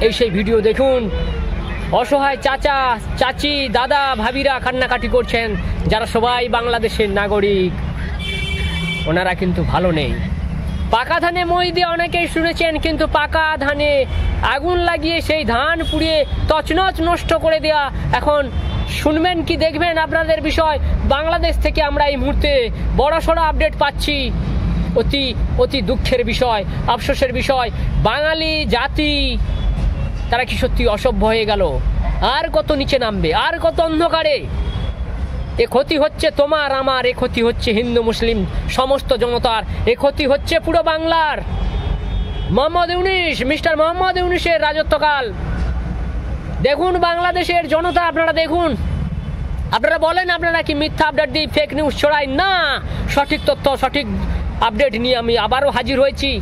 এই সেই ভিডিও দেখুন। অসহায় চাচা চাচি দাদা ভাবিরা কান্নাকাটি করছেন, যারা সবাই বাংলাদেশের নাগরিক, ওনারা কিন্তু ভালো নেই। পাকা ধানে মই দিয়ে অনেকেই শুনেছেন, কিন্তু পাকা ধানে আগুন লাগিয়ে সেই ধান পুড়িয়ে তছনছ নষ্ট করে দেয়া এখন শুনবেন কি দেখবেন আপনাদের বিষয়। বাংলাদেশ থেকে আমরা এই মুহূর্তে বড়সড় আপডেট পাচ্ছি। অতি অতি দুঃখের বিষয়, আফসোসের বিষয়। বাঙালি জাতি তারা কি সত্যি অসভ্য হয়ে গেল? আর কত নিচে নামবে, আর কত অন্ধকারে? এ ক্ষতি হচ্ছে তোমার আমার, এ ক্ষতি হচ্ছে হিন্দু মুসলিম সমস্ত জনতার, এ ক্ষতি হচ্ছে পুরো বাংলার। মিস্টার মোহাম্মদ ইউনূসের রাজত্বকাল দেখুন। বাংলাদেশের জনতা আপনারা দেখুন, আপনারা বলেন আপনারা কি মিথ্যা আপডেট দিয়ে ফেক নিউজ ছড়াই? না, সঠিক তথ্য সঠিক আপডেট নিয়ে আমি আবারও হাজির হয়েছি।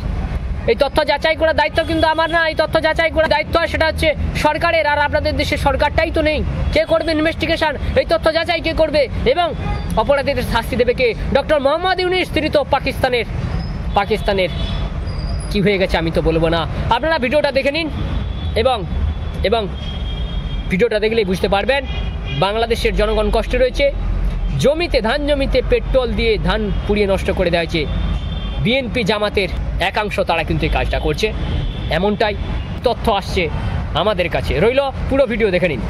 এই তথ্য যাচাই করার দায়িত্ব কিন্তু আমার না, এই তথ্য যাচাই করার দায়িত্ব সেটা হচ্ছে সরকারের। আর আপনাদের দেশের সরকারটাই তো নেই। কে করবে ইনভেস্টিগেশন? এই তথ্য যাচাই কে করবে? এবং অপরাধীদের শাস্তি দেবে কে? ডক্টর মোহাম্মদ ইউনূস তিনি তো পাকিস্তানের কি হয়ে গেছে আমি তো বলবো না। আপনারা ভিডিওটা দেখে নিন এবং ভিডিওটা দেখলেই বুঝতে পারবেন বাংলাদেশের জনগণ কষ্টে রয়েছে। ধান জমিতে পেট্রোল দিয়ে ধান পুড়িয়ে নষ্ট করে দেওয়া হয়েছে। বিএনপি জামাতের একাংশ তারা কিন্তু এই কাজটা করছে, এমনটাই তথ্য আসছে আমাদের কাছে। রইল পুরো ভিডিও দেখে নিন।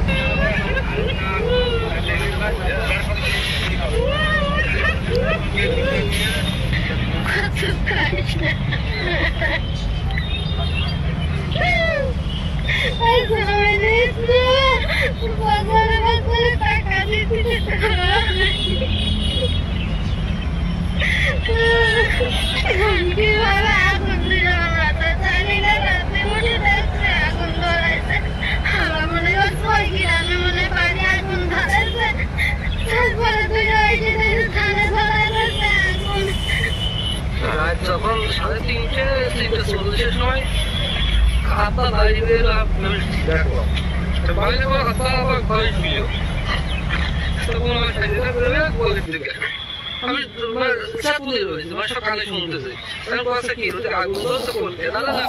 যখন 3:30-3:40 সময় খাতা দাঁড়িয়ে দেখলাম দেখো বাইরে খাতা আবার ঘরে শুয়ে তখন আমার আমি চাপুলে রয়েছি, সব কানে শুনতেছি। কি আগুন ধরছে করতে দাদা না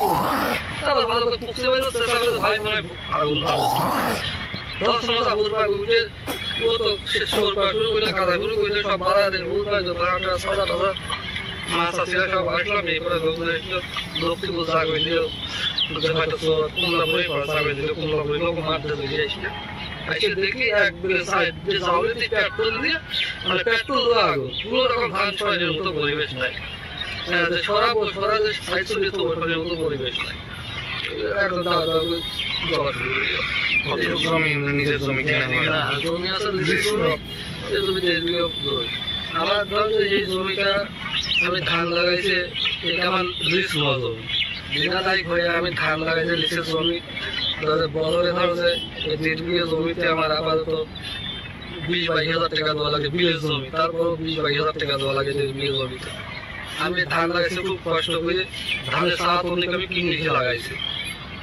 তারপর ভালো করে পুষতে বেরোচ্ছে, ভাই মনে আগুন ধরছে 10 সময় আগুন পাক উঠে ও তো শুরু করে কাদা শুরু করে সব বাড়াদের ভুল পাই তো বাড়াটা সাদা টাদা মাছ আসলে সব আসলাম। এরপরে লক্ষ্মী বোঝা করে দিল, হয়তো কুমলা বই পড়া করে দিল, কুমলা বই লোক মারতে দিয়ে আসলে এসে দেখি এক সাইড যে জাউলে পেট্রোল দিয়ে মানে পেট্রোল দেওয়া আগুন পুরো রকম ধান ছড়ানোর মতো পরিবেশ নাই, সরা যে সাইড চলে তো ওঠানোর মতো পরিবেশ নাই। একদম নিজের জমি জমি আসলে জমিতে আমার ধর এই জমিটা আমি ধান লাগাইছে, এটা আমার লিস হওয়া জমি বিনা লাইক হয়ে আমি ধান লাগাইছে লিসের জমি। বছরে ধরো যে 1.5 বিঘা জমিতে আমার আপাতত 20-22 হাজার টাকা দেওয়া লাগে বিলের জমি, তারপরও 20-22 হাজার টাকা দেওয়া লাগে 1.5 বিঘা জমিতে। আমি ধান লাগাইছি খুব কষ্ট করে, ধানের সাত অনেক আমি কিনে খেয়ে লাগাইছি।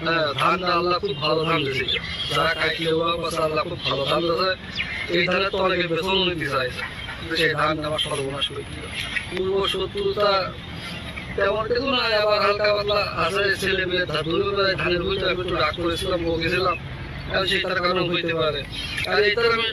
হ্যাঁ, ধানটা আল্লাহ খুব ভালো ধান দিয়েছে, যারা কাটলে আল্লাহ খুব ভালো ধান দিয়েছে। এই ধানের তো অনেকে বেতন নিতে চাইছে, সেই ধান আমার সর্বনাশ করে দিল। পূর্ব শত্রুতা তেমন কিছু নাই, আবার হালকা পাতলা আছে ছেলে মেয়ে ধানের বইটা আমি একটু রাগ করেছিলাম, গেছিলাম, সেই তার কারণ হইতে পারে। আর এই আমি